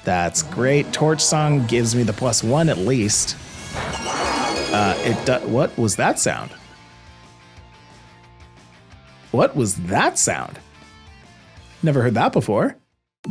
That's great. Torch Song gives me the +1 at least. What was that sound? What was that sound? Never heard that before.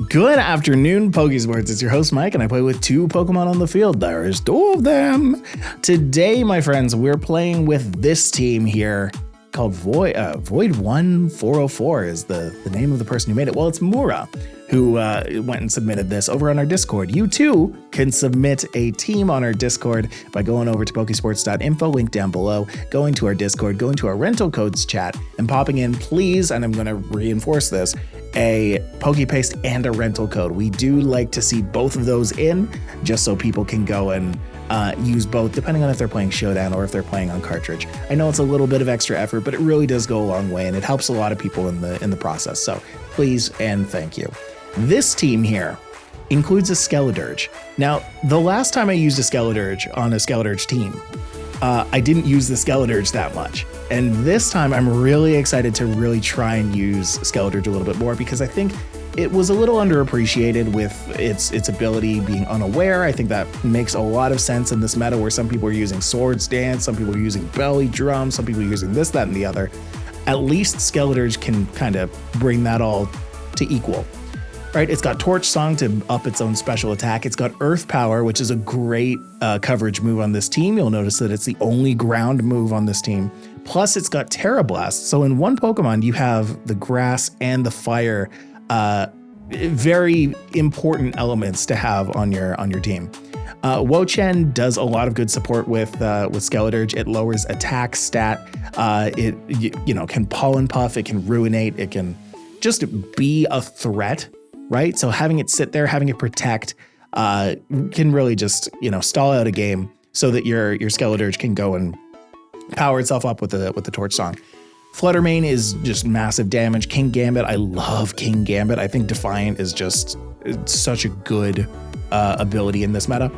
Good afternoon, Pokésports. It's your host, Mike, and I play with 2 Pokemon on the field. There is 2 of them. Today, my friends, we're playing with this team here called Void1404 is the name of the person who made it. Well, it's Mura, who went and submitted this over on our Discord. You too can submit a team on our Discord by going over to Pokésports.info, link down below, going to our Discord, going to our rental codes chat, and popping in, please, and I'm going to reinforce this, a PokePaste and a rental code. We do like to see both of those in, just so people can go and use both, depending on if they're playing Showdown or if they're playing on cartridge. I know it's a little bit of extra effort, but it really does go a long way, and it helps a lot of people in the process. So please and thank you. This team here includes a Skeledirge. Now, the last time I used a Skeledirge on a Skeledirge team, I didn't use the Skeledirge that much. And this time I'm really excited to really try and use Skeledirge a little bit more, because I think it was a little underappreciated with its ability being unaware. I think that makes a lot of sense in this meta where some people are using Swords Dance, some people are using Belly Drum, some people are using this, that, and the other. At least Skeledirge can kind of bring that all to equal. Right, it's got Torch Song to up its own special attack. It's got Earth Power, which is a great coverage move on this team. You'll notice that it's the only ground move on this team. Plus, it's got Tera Blast. So in one Pokemon, you have the grass and the fire, very important elements to have on your team. Wo-Chien does a lot of good support with Skeledirge. It lowers attack stat. It can Pollen Puff. It can Ruinate. It can just be a threat. Right, so having it sit there, having it protect, can really just stall out a game so that your Skeledirge can go and power itself up with the Torch Song. Flutter Mane is just massive damage. King Gambit, I love King Gambit. I think Defiant is just such a good ability in this meta.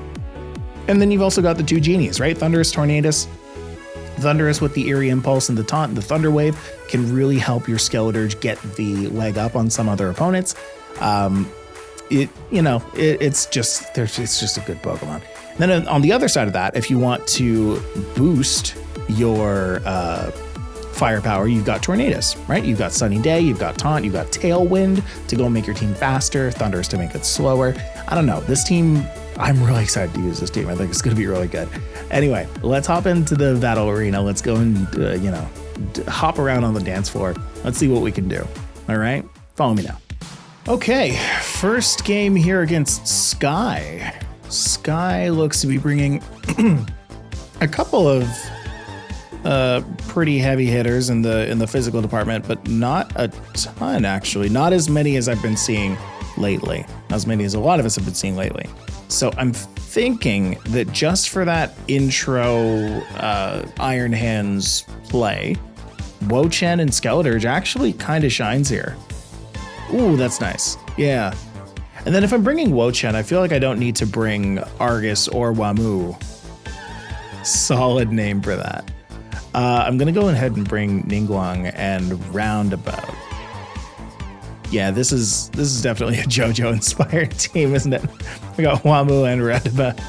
And then you've also got the 2 genies, right? Thundurus, Tornadus. Thundurus with the Eerie Impulse and the Taunt and the Thunder Wave can really help your Skeledirge get the leg up on some other opponents. It's just a good Pokemon. And then on the other side of that, if you want to boost your firepower, you've got Tornadus, right? You've got Sunny Day, you've got Taunt, you've got Tailwind to go and make your team faster, Thundurus to make it slower. I don't know. This team, I'm really excited to use this team. I think it's going to be really good. Anyway, let's hop into the battle arena. Let's go and, hop around on the dance floor. Let's see what we can do. All right? Follow me now. Okay, first game here against Sky. Sky looks to be bringing a couple of pretty heavy hitters in the physical department, but not a ton actually. Not as many as I've been seeing lately. Not as many as a lot of us have been seeing lately. So I'm thinking that just for that intro Iron Hands play, Wo-Chien and Skeledirge actually kind of shines here. Ooh, that's nice. Yeah. And then if I'm bringing Wo-Chien, I feel like I don't need to bring Argus or Wamu. Solid name for that. I'm going to go ahead and bring Ningguang and Roundabout. Yeah, this is definitely a JoJo inspired team, isn't it? We got Wamu and Roundabout.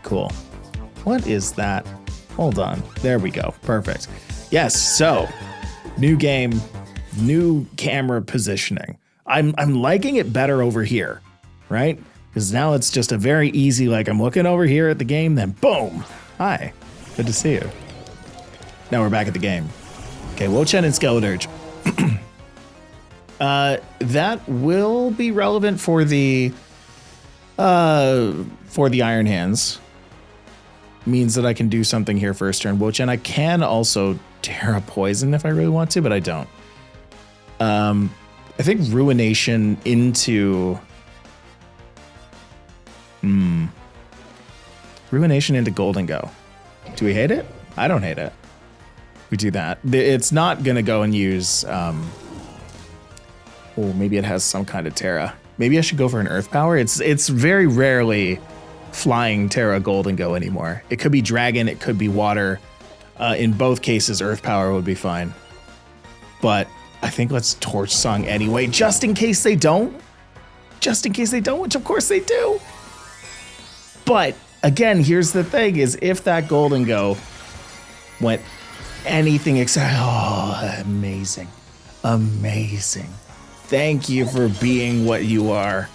Cool. What is that? Hold on. There we go. Perfect. Yes. So, new game, new camera positioning. I'm liking it better over here, right? Because now it's just a very easy, like I'm looking over here at the game, then boom. Hi. Good to see you. Now we're back at the game. Okay, Wo-Chien and Skeledirge. That will be relevant for the Iron Hands. Means that I can do something here first turn. Wo-Chien, I can also Terra Poison if I really want to, but I don't. I think Ruination into... Ruination into Golden Go. Do we hate it? I don't hate it. We do that. It's not going to go and use... maybe it has some kind of Terra. Maybe I should go for an Earth Power. It's very rarely... flying Terra Golden Go anymore. It could be Dragon, it could be Water. In both cases, Earth Power would be fine. But I think let's Torch Song anyway, just in case they don't. Just in case they don't, which of course they do. But again, here's the thing, is if that Golden Go went anything except, oh, amazing. Amazing. Thank you for being what you are.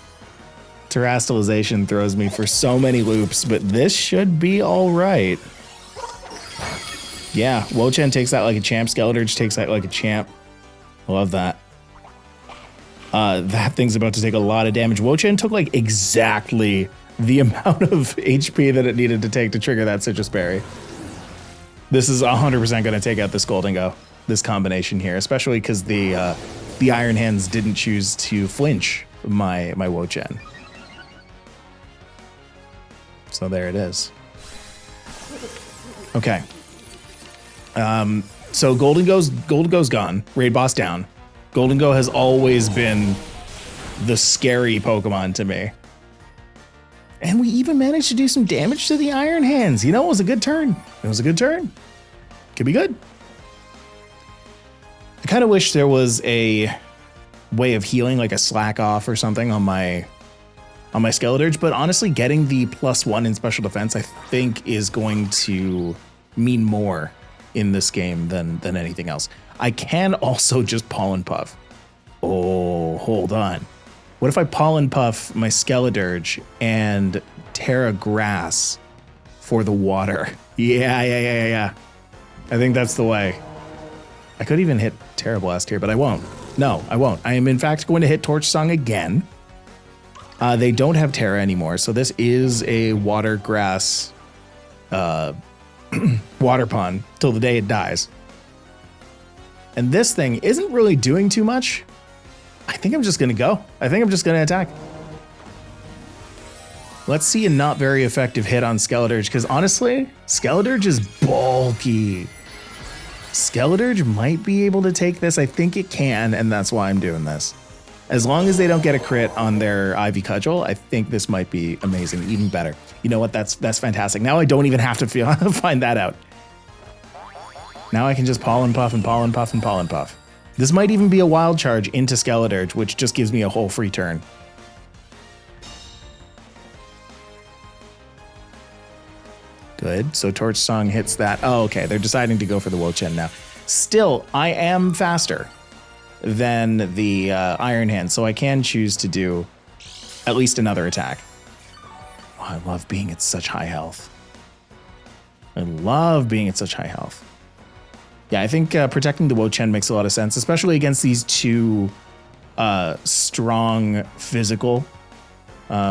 Terastallization throws me for so many loops, but this should be all right. Yeah, Wo-Chien takes that like a champ. Skeledirge takes that like a champ. I love that. That thing's about to take a lot of damage. Wo-Chien took like exactly the amount of HP that it needed to take to trigger that Sitrus Berry. This is 100% going to take out this Golden Go, this combination here, especially because the Iron Hands didn't choose to flinch my Wo-Chien. So there it is. Okay. So Golden Go's gone. Raid boss down. Golden Go has always been the scary Pokemon to me. And we even managed to do some damage to the Iron Hands. You know, it was a good turn. It was a good turn. Could be good. I kind of wish there was a way of healing, like a slack off or something on my Skeledirge, but honestly, getting the +1 in special defense, I think, is going to mean more in this game than anything else. I can also just Pollen Puff. Oh, hold on. What if I Pollen Puff my Skeledirge and Tera Grass for the water? Yeah. I think that's the way. I could even hit Tera Blast here, but I won't. No, I won't. I am in fact going to hit Torch Song again. They don't have Tera anymore, so this is a water grass water pond till the day it dies. And this thing isn't really doing too much. I think I'm just going to go. I think I'm just going to attack. Let's see a not very effective hit on Skeledirge, because honestly, Skeledirge is bulky. Skeledirge might be able to take this. I think it can, and that's why I'm doing this. As long as they don't get a crit on their Ivy Cudgel, I think this might be amazing, even better. You know what? That's fantastic. Now I don't even have to find that out. Now I can just Pollen Puff and Pollen Puff and Pollen Puff. This might even be a Wild Charge into Skeledirge, which just gives me a whole free turn. Good. So Torch Song hits that. Oh, okay. They're deciding to go for the Wo-Chien now. Still, I am faster than the Iron Hand, so I can choose to do at least another attack. Oh, I love being at such high health. I love being at such high health. Yeah, I think protecting the Wo-Chien makes a lot of sense, especially against these two strong physical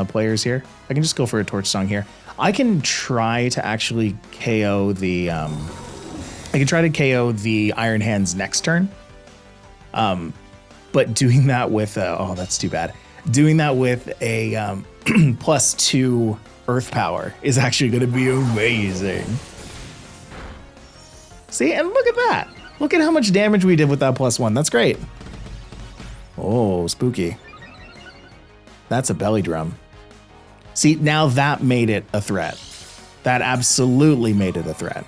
players here. I can just go for a Torch Song here. I can try to actually KO the Iron Hands next turn. But doing that with oh, that's too bad. Doing that with a +2 Earth Power is actually going to be amazing. See, and look at that. Look at how much damage we did with that +1. That's great. Oh, spooky. That's a belly drum. See, now that made it a threat. That absolutely made it a threat.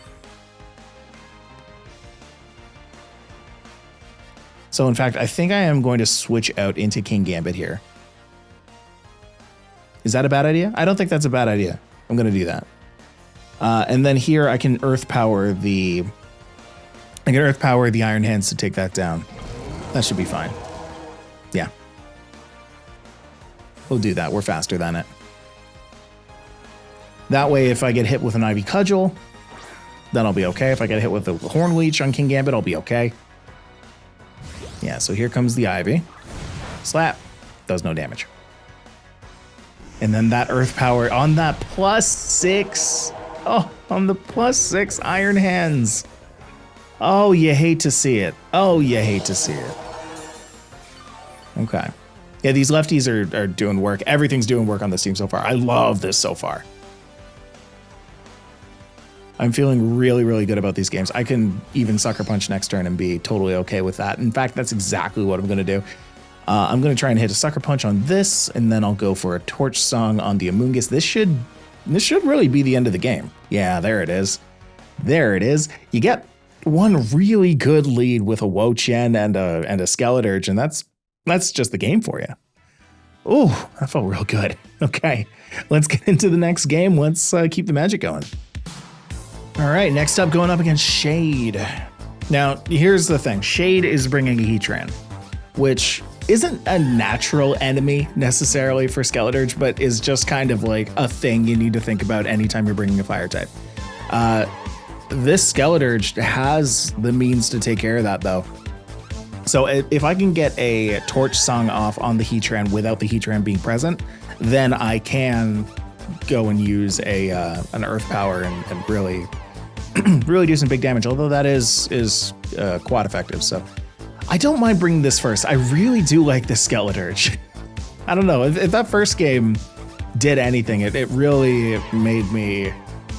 So in fact, I think I am going to switch out into King Gambit here. Is that a bad idea? I don't think that's a bad idea. I'm going to do that. And then here I can Earth Power the Iron Hands to take that down. That should be fine. Yeah. We'll do that. We're faster than it. That way, if I get hit with an Ivy Cudgel, then I'll be okay. If I get hit with a Horn Leech on King Gambit, I'll be okay. Yeah, so here comes the Ivy. Slap. Does no damage. And then that Earth Power on that +6. Oh, on the +6 Iron Hands. Oh, you hate to see it. Oh, you hate to see it. Okay. Yeah, these lefties are doing work. Everything's doing work on this team so far. I love this so far. I'm feeling really, really good about these games. I can even Sucker Punch next turn and be totally okay with that. In fact, that's exactly what I'm going to do. I'm going to try and hit a Sucker Punch on this, and then I'll go for a Torch Song on the Amoonguss. This should really be the end of the game. Yeah, there it is. There it is. You get one really good lead with a Wo-Chien and a Skeledirge, and that's just the game for you. Oh, that felt real good. Okay, let's get into the next game. Let's keep the magic going. All right, next up, going up against Shade. Now, here's the thing. Shade is bringing a Heatran, which isn't a natural enemy necessarily for Skeledirge, but is just kind of like a thing you need to think about anytime you're bringing a fire type. This Skeledirge has the means to take care of that, though. So if I can get a Torch Song off on the Heatran without the Heatran being present, then I can go and use an Earth Power and really really do some big damage, although that is quad effective. So I don't mind bringing this first. I really do like this Skeledirge. I don't know, if that first game did anything, it really made me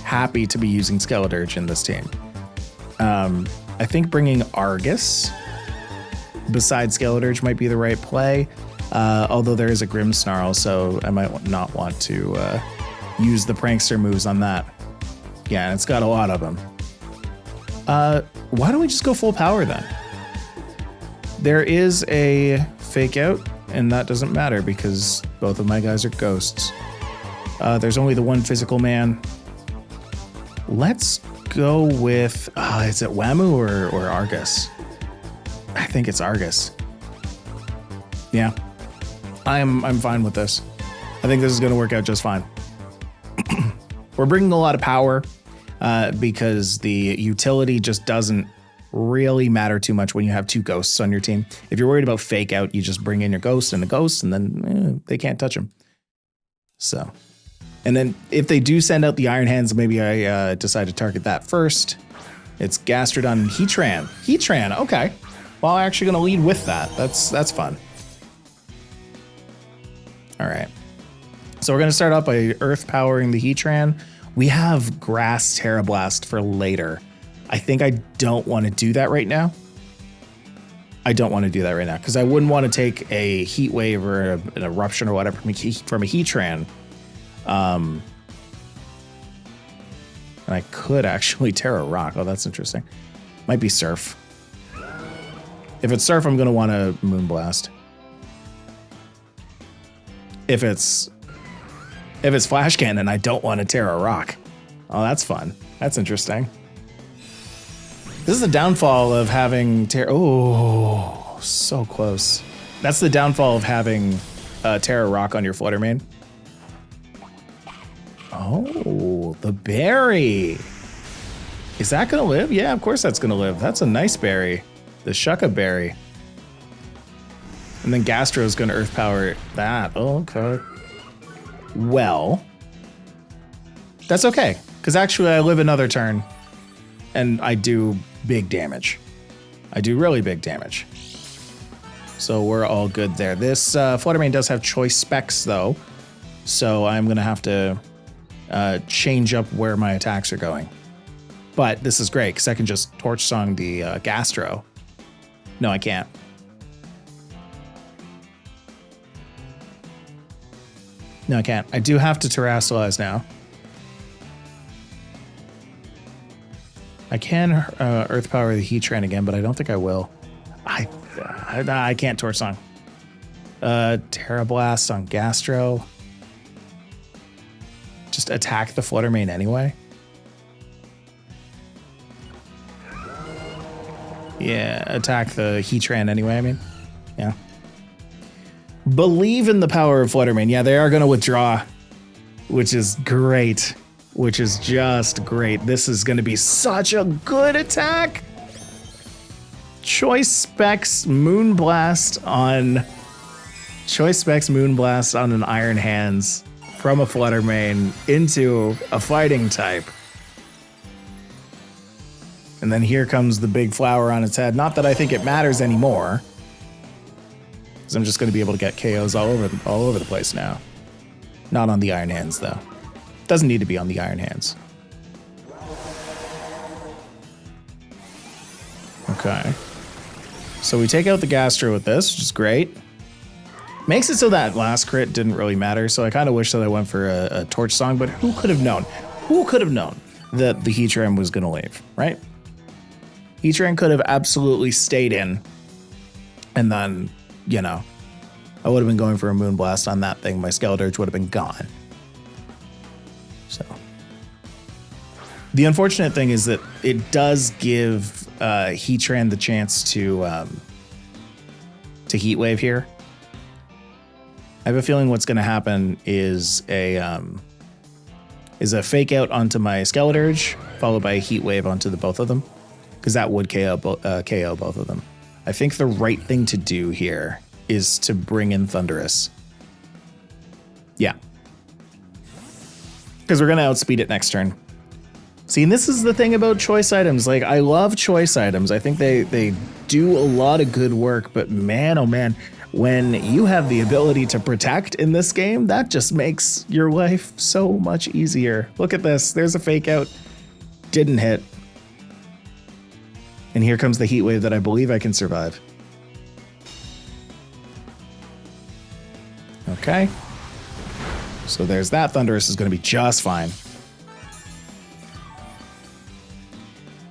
happy to be using Skeledirge in this team. I think bringing Argus besides Skeledirge might be the right play, although there is a Grimmsnarl, so I might not want to use the Prankster moves on that. Yeah, and it's got a lot of them. Why don't we just go full power then? There is a Fake Out, and that doesn't matter because both of my guys are ghosts. There's only the one physical man. Let's go with, is it Wamu or Argus? I think it's Argus. Yeah, I'm fine with this. I think this is going to work out just fine. We're bringing a lot of power because the utility just doesn't really matter too much when you have two ghosts on your team. If you're worried about Fake Out, you just bring in your ghost and a ghost, and then they can't touch him. So, and then if they do send out the Iron Hands, maybe I decide to target that first. It's Gastrodon and Heatran. Heatran, okay. Well, I'm actually going to lead with that. That's fun. All right. So we're going to start out by Earth Powering the Heatran. We have Grass Tera Blast for later. I think I don't want to do that right now. I don't want to do that right now because I wouldn't want to take a Heat Wave or an Eruption or whatever from a Heatran. And I could actually Terra Rock. Oh, that's interesting. Might be Surf. If it's Surf, I'm going to want to Moonblast. If it's Flash Cannon, I don't want to Terra Rock. Oh, that's fun. That's interesting. This is the downfall of having oh, so close. That's the downfall of having Terra Rock on your Flutter Mane. Oh, the berry. Is that going to live? Yeah, of course that's going to live. That's a nice berry. The Shucka Berry. And then Gastro is going to Earth Power that. Oh, okay. Well, that's okay. Because actually I live another turn. And I do big damage. I do really big damage. So we're all good there. This Flutter Mane does have choice specs, though. So I'm going to have to change up where my attacks are going. But this is great, because I can just Torch Song the Gastro. No, I can't. No, I can't. I do have to Terrasilize now. I can Earth Power the Heatran again, but I don't think I will. I can't Torch Song. Tera Blast on Gastro. Just attack the Flutter Mane anyway. Yeah, attack the Heatran anyway, I mean. Yeah. Believe in the power of Flutter Mane. Yeah, they are going to withdraw, which is great. Which is just great. This is going to be such a good attack. Choice Specs Moonblast on an Iron Hands from a Flutter Mane into a fighting type. And then here comes the big flower on its head. Not that I think it matters anymore, because I'm just going to be able to get KOs all over the place now. Not on the Iron Hands, though. Doesn't need to be on the Iron Hands. Okay. So we take out the Gastro with this, which is great. Makes it so that last crit didn't really matter, so I kind of wish that I went for a Torch Song, but who could have known? Who could have known? that the Heatran was going to leave, right? Heatran could have absolutely stayed in, and then, you know, I would have been going for a Moonblast on that thing. My Skeledirge would have been gone. So the unfortunate thing is that it does give Heatran the chance to Heat Wave here. I have a feeling what's going to happen is a fake out onto my Skeledirge, followed by a Heat Wave onto the both of them, because that would KO both of them. I think the right thing to do here is to bring in Thundurus. Yeah. Because we're going to outspeed it next turn. See, and this is the thing about choice items. Like, I love choice items. I think they do a lot of good work, but man, oh man, when you have the ability to protect in this game, that just makes your life so much easier. Look at this. There's a fake out. Didn't hit. And here comes the Heat Wave that I believe I can survive. Okay. So there's that. Thundurus is going to be just fine.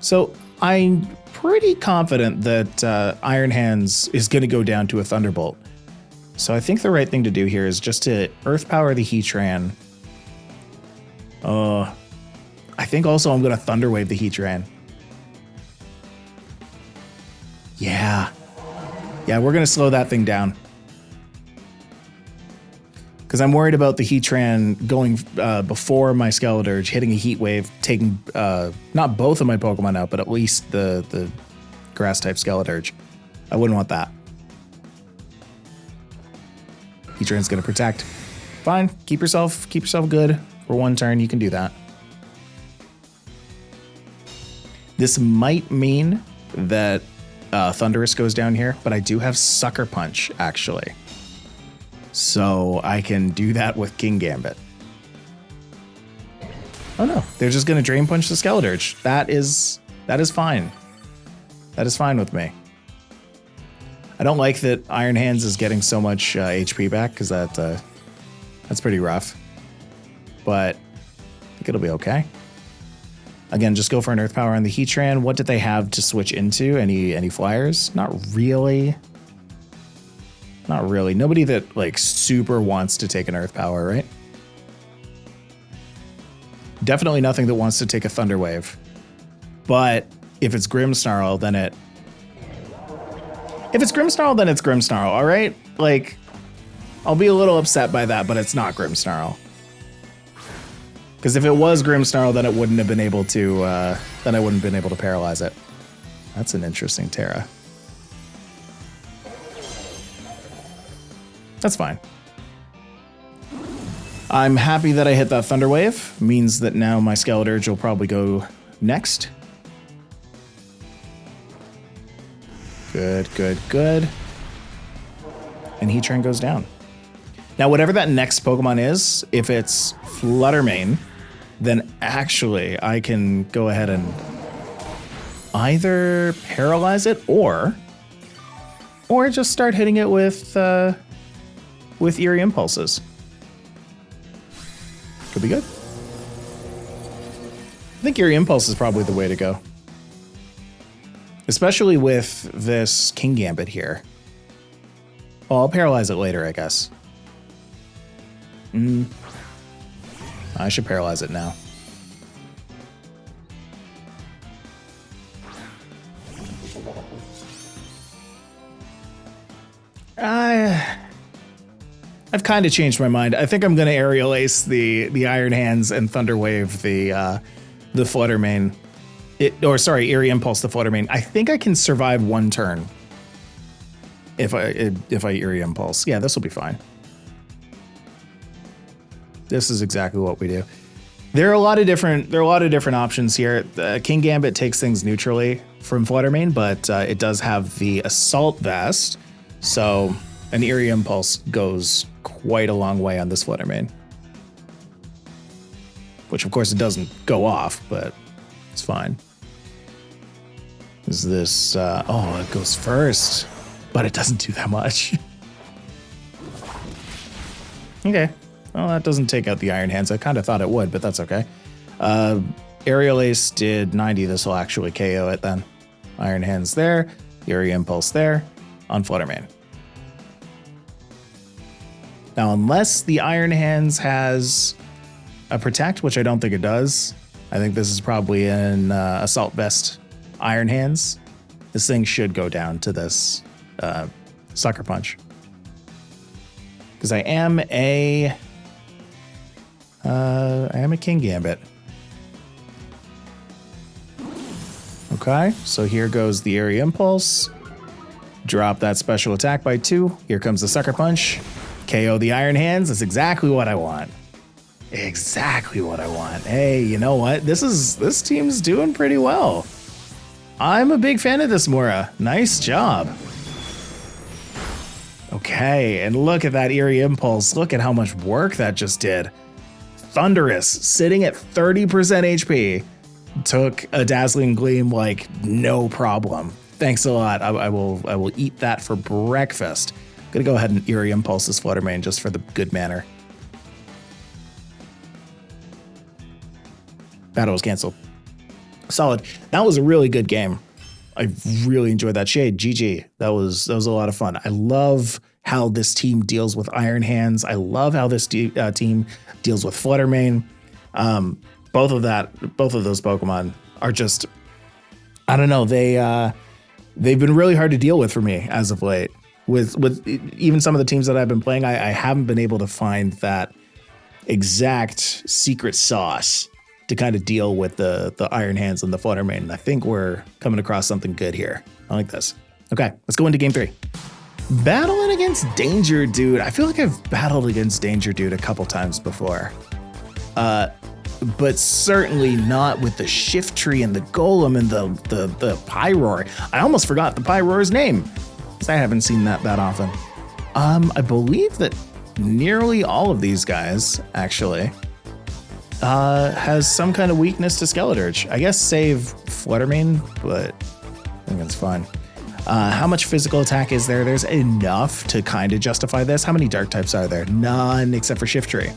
So I'm pretty confident that Iron Hands is going to go down to a Thunderbolt. So I think the right thing to do here is just to Earth Power the Heatran. I think also I'm going to Thunder Wave the Heatran. Yeah. Yeah, we're going to slow that thing down. Because I'm worried about the Heatran going before my Skeledirge, hitting a Heat Wave, taking not both of my Pokemon out, but at least the Grass-type Skeledirge. I wouldn't want that. Heatran's going to protect. Fine, keep yourself good for one turn. You can do that. This might mean that Thundurus goes down here, but I do have Sucker Punch, actually. So I can do that with King Gambit. Oh no, they're just going to Drain Punch the Skeledirge. That is fine. That is fine with me. I don't like that Iron Hands is getting so much HP back, because that's pretty rough. But I think it'll be okay. Again, just go for an Earth Power on the Heatran. What did they have to switch into? Any flyers? Not really. Not really. Nobody that like super wants to take an Earth Power, right? Definitely nothing that wants to take a Thunder Wave. But if it's Grimmsnarl, then it's Grimmsnarl, all right? Like, I'll be a little upset by that, but it's not Grimmsnarl. Because if it was Grimmsnarl, then it wouldn't have been able to. Then I wouldn't have been able to paralyze it. That's an interesting Tera. That's fine. I'm happy that I hit that Thunder Wave. Means that now my Skeledirge will probably go next. Good, good, good. And Heatran goes down. Now, whatever that next Pokemon is, if it's Fluttermane, then actually I can go ahead and either paralyze it or just start hitting it with Eerie Impulses. Could be good. I think Eerie Impulse is probably the way to go. Especially with this King Gambit here. Well, I'll paralyze it later, I guess. I should paralyze it now. I've kind of changed my mind. I think I'm going to Aerial Ace the Iron Hands and Thunder Wave the Fluttermane. Eerie Impulse the Fluttermane. I think I can survive one turn if I Eerie Impulse. Yeah, this will be fine. This is exactly what we do. There are a lot of different options here. King Gambit takes things neutrally from Fluttermane, but it does have the Assault Vest, so an Eerie Impulse goes quite a long way on this Fluttermane. Which, of course, it doesn't go off, but it's fine. Is this... oh, it goes first, but it doesn't do that much. Okay. Well, that doesn't take out the Iron Hands. I kind of thought it would, but that's okay. Aerial Ace did 90. This will actually KO it then. Iron Hands there. Area Impulse there on Fluttermane. Now, unless the Iron Hands has a Protect, which I don't think it does. I think this is probably an Assault Vest Iron Hands. This thing should go down to this Sucker Punch. Because I am a King Gambit. Okay, so here goes the Area Impulse. Drop that special attack by 2. Here comes the Sucker Punch. KO the Iron Hands. That's exactly what I want. Exactly what I want. Hey, you know what? This team's doing pretty well. I'm a big fan of this Mura. Nice job. Okay, and look at that Eerie Impulse. Look at how much work that just did. Thunderous, sitting at 30% HP, took a Dazzling Gleam like no problem. Thanks a lot. I will eat that for breakfast. I'm gonna go ahead and Eerie Impulse this Fluttermane just for the good manner. Battle was canceled. Solid. That was a really good game. I really enjoyed that. Shade, GG. That was a lot of fun. I love how this team deals with Iron Hands. I love how this team deals with Fluttermane. Both of those Pokemon are just, I don't know. They've been really hard to deal with for me as of late. With even some of the teams that I've been playing, I haven't been able to find that exact secret sauce to kind of deal with the Iron Hands and the Fluttermane. And I think we're coming across something good here. I like this. Okay, let's go into game 3. Battling against Danger Dude. I feel like I've battled against Danger Dude a couple times before. But certainly not with the Shiftry and the Golem and the Pyroar. I almost forgot the Pyroar's name, because I haven't seen that often. I believe that nearly all of these guys, actually, has some kind of weakness to Skeledirge. I guess save Fluttermane, but I think that's fine. How much physical attack is there? There's enough to kind of justify this. How many dark types are there? None except for Shiftry.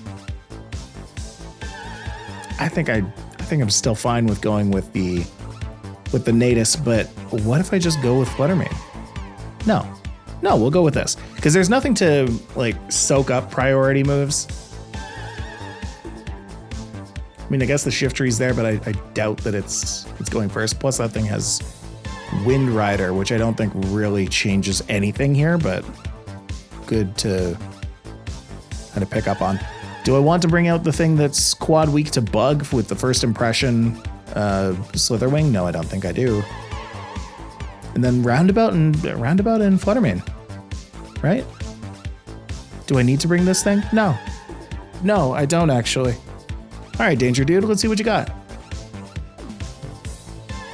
I think I'm still fine with going with the Natus, but what if I just go with Fluttermane? No, we'll go with this because there's nothing to like soak up priority moves. I mean, I guess the Shiftry's there, but I doubt that it's going first. Plus, that thing has Wind Rider, which I don't think really changes anything here, but good to kind of pick up on. Do I want to bring out the thing that's quad weak to Bug with the first impression Slitherwing? No, I don't think I do. And then Roundabout and Fluttermane, right? Do I need to bring this thing? No, I don't actually. All right, Danger Dude, let's see what you got.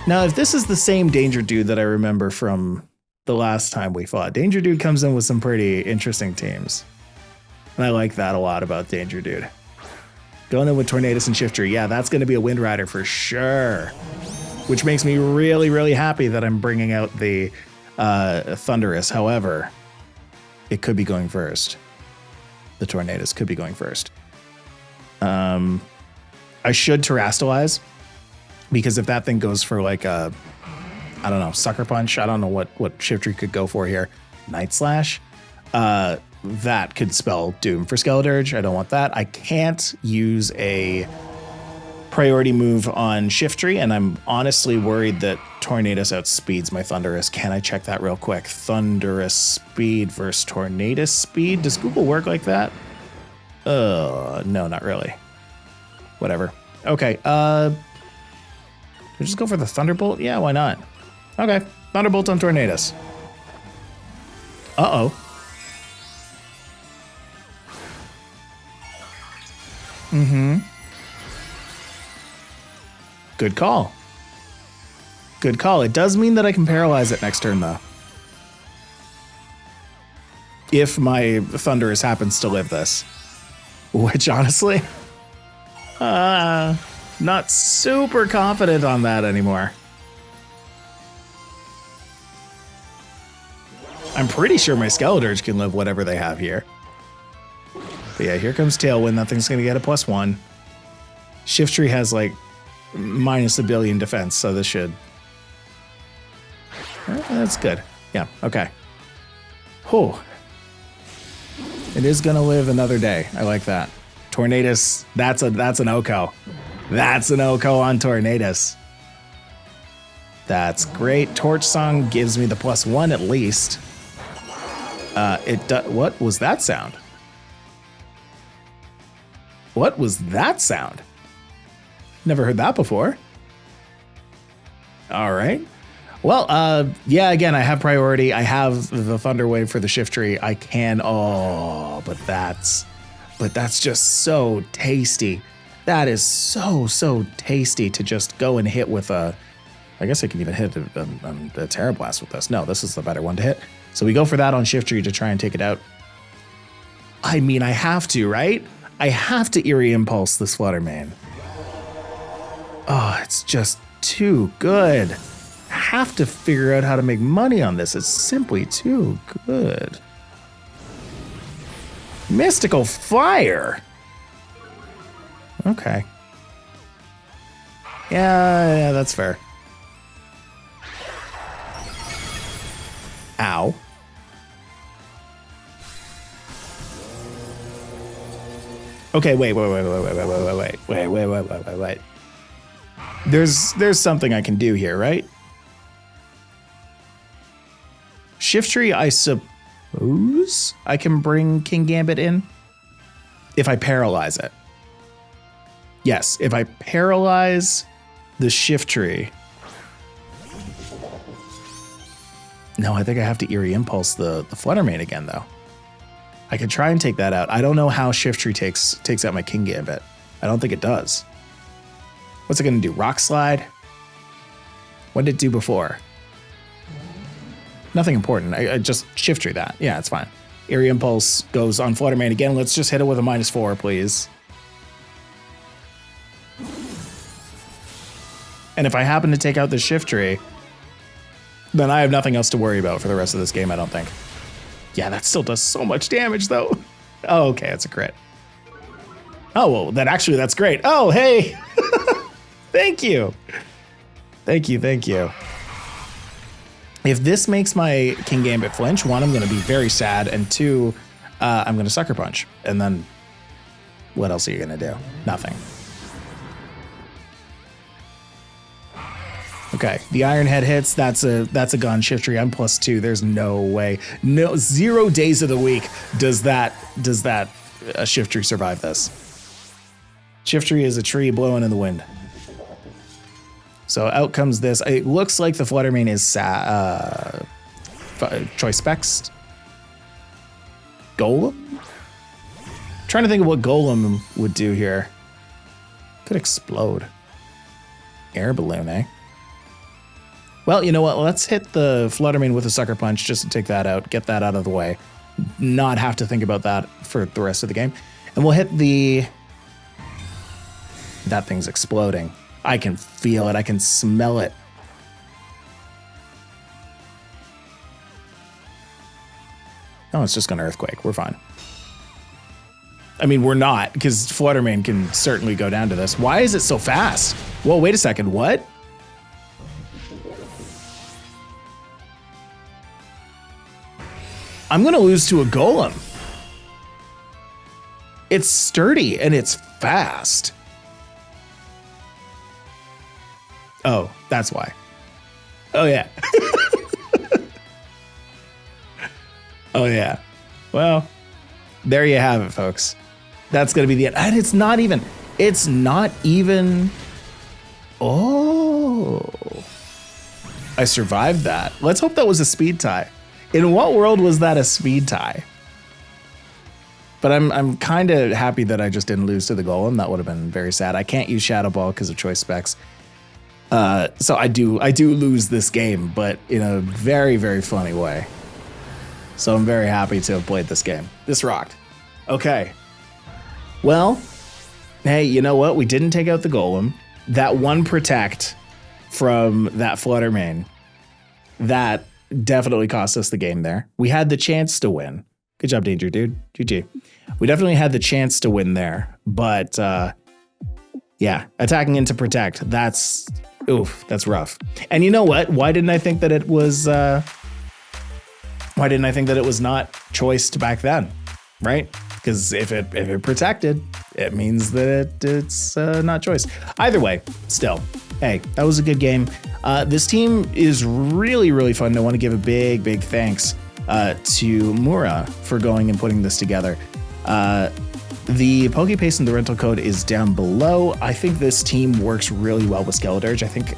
Now, if this is the same Danger Dude that I remember from the last time we fought, Danger Dude comes in with some pretty interesting teams. And I like that a lot about Danger Dude. Going in with Tornadus and Shiftry, yeah, that's going to be a Wind Rider for sure. Which makes me really, really happy that I'm bringing out the Thunderous. However, it could be going first. The Tornadus could be going first. I should Terrastalize, because if that thing goes for like a, I don't know, Sucker Punch, I don't know what Shiftry could go for here. Night Slash, that could spell doom for Skeledirge. I don't want that. I can't use a priority move on Shiftry, and I'm honestly worried that Tornadus outspeeds my Thunderous. Can I check that real quick? Thunderous speed versus Tornadus speed. Does Google work like that? No, not really. Whatever. Okay, just go for the Thunderbolt? Yeah, why not? Okay, Thunderbolt on Tornadus. Uh-oh. Mm-hmm. Good call. Good call. It does mean that I can paralyze it next turn, though. If my Thunderous happens to live this. Which, honestly, not super confident on that anymore. I'm pretty sure my Skeledirge can live whatever they have here. But yeah, here comes Tailwind. That thing's going to get a +1. Shiftry has like minus a billion defense, so this should... That's good. Yeah, okay. Whew. It is gonna live another day. I like that. Tornadus, that's an Oko. That's an Oko on Tornadus. That's great. Torch Song gives me the +1 at least. What was that sound? What was that sound? Never heard that before. All right. Well, yeah, again, I have priority. I have the Thunder Wave for the Shift Tree. I can, but that's just so tasty. That is so tasty to just go and hit with a, I guess I can even hit the Tera Blast with this. No, this is the better one to hit. So we go for that on Shift Tree to try and take it out. I mean, I have to, right? I have to Eerie Impulse this Fluttermane. Oh, it's just too good. I have to figure out how to make money on this. It's simply too good. Mystical Fire. Okay. Yeah, that's fair. Ow. Okay, wait. There's something I can do here, right? Shift Tree, I suppose I can bring King Gambit in if I paralyze it. Yes, if I paralyze the Shift Tree. No, I think I have to Eerie Impulse the Fluttermane again, though. I could try and take that out. I don't know how Shift Tree takes out my King Gambit. I don't think it does. What's it going to do? Rock Slide? What did it do before? Nothing important. I just Shift Tree that. Yeah, it's fine. Eerie Impulse goes on Fluttermane again. Let's just hit it with a -4, please. And if I happen to take out the Shift Tree, then I have nothing else to worry about for the rest of this game, I don't think. Yeah, that still does so much damage, though. Oh, okay, it's a crit. Oh, well, that's great. Oh, hey! Thank you. Thank you. If this makes my King Gambit flinch, 1, I'm going to be very sad, and 2, I'm going to Sucker Punch. And then, what else are you going to do? Nothing. Okay, the Iron Head hits. That's a gun. Shift Tree. I'm +2. There's no way. No, 0 days of the week does that Shift Tree survive this. Shift Tree is a tree blowing in the wind. So out comes this. It looks like the Fluttermane is Choice Specs. Golem? Trying to think of what Golem would do here. Could explode. Air Balloon, eh? Well, you know what? Let's hit the Fluttermane with a Sucker Punch just to take that out, get that out of the way. Not have to think about that for the rest of the game. And we'll hit the... That thing's exploding. I can feel it. I can smell it. Oh, it's just going to Earthquake. We're fine. I mean, we're not, because Fluttermane can certainly go down to this. Why is it so fast? Whoa, wait a second. What? I'm going to lose to a Golem. It's sturdy and it's fast. Oh, that's why. Oh, yeah. Oh, yeah. Well, there you have it, folks. That's going to be the end. And it's not even. Oh. I survived that. Let's hope that was a speed tie. In what world was that a speed tie? But I'm kind of happy that I just didn't lose to the Golem. That would have been very sad. I can't use Shadow Ball because of Choice Specs. So I do lose this game, but in a very, very funny way. So I'm very happy to have played this game. This rocked. Okay. Well, hey, you know what? We didn't take out the Golem. That one Protect from that Fluttermane, that definitely cost us the game there. We had the chance to win. Good job, Danger Dude. GG. We definitely had the chance to win there, but Yeah, attacking into protect. That's rough. And you know what? Why didn't I think that it was not choiced back then? Right? Because if it protected, it means that it's not choice. Either way, still, hey, that was a good game. This team is really, really fun. I want to give a big thanks to Mura for going and putting this together. The PokePaste and the rental code is down below. I think this team works really well with Skeledirge. I think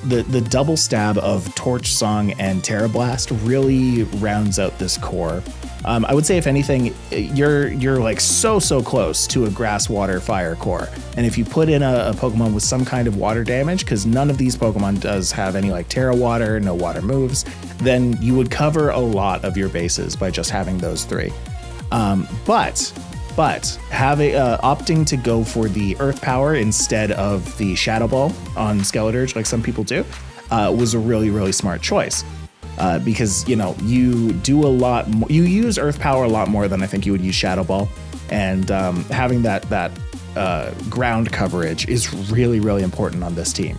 the double stab of Torch Song and Tera Blast really rounds out this core. I would say if anything, you're like so close to a grass, water, fire core. And if you put in a Pokemon with some kind of water damage, because none of these Pokemon does have any like Terra Water, no water moves, then you would cover a lot of your bases by just having those three. But opting to go for the Earth Power instead of the Shadow Ball on Skeledirge, like some people do, was a really smart choice. Because, you know, you do a lot more, you use Earth Power a lot more than I think you would use Shadow Ball. And having that ground coverage is really important on this team,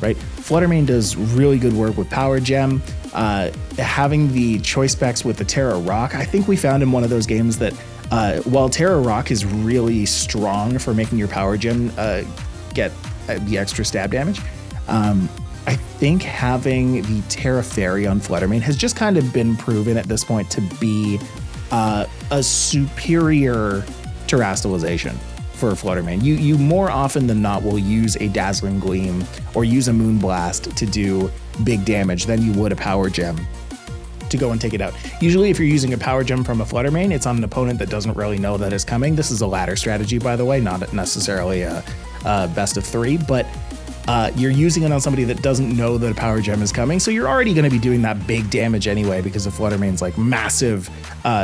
right? Fluttermane does really good work with Power Gem. Having the choice specs with the Terra Rock, I think we found in one of those games that while Terra Rock is really strong for making your Power Gem get the extra stab damage, I think having the Terra Fairy on Fluttermane has just kind of been proven at this point to be a superior terastallization for Fluttermane. You more often than not will use a Dazzling Gleam or use a Moonblast to do big damage than you would a Power Gem to go and take it out. Usually if you're using a Power Gem from a Fluttermane, it's on an opponent that doesn't really know that it's coming. This is a ladder strategy, by the way, not necessarily a best of three, but you're using it on somebody that doesn't know that a Power Gem is coming, so you're already going to be doing that big damage anyway because of Fluttermane's like massive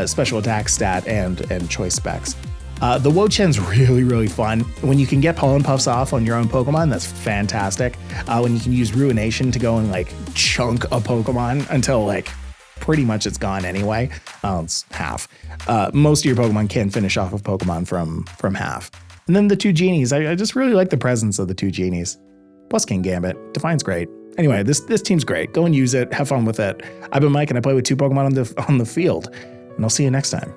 special attack stat and choice specs. The Wo-Chien's really fun. When you can get Pollen Puffs off on your own Pokemon, that's fantastic. When you can use Ruination to go and like chunk a Pokemon until like pretty much it's gone anyway. It's half. Most of your Pokemon can finish off of Pokemon from half. And then the two Genies. I just really like the presence of the two Genies. Plus King Gambit. Define's great. Anyway, this team's great. Go and use it. Have fun with it. I've been Mike, and I play with two Pokemon on the field. And I'll see you next time.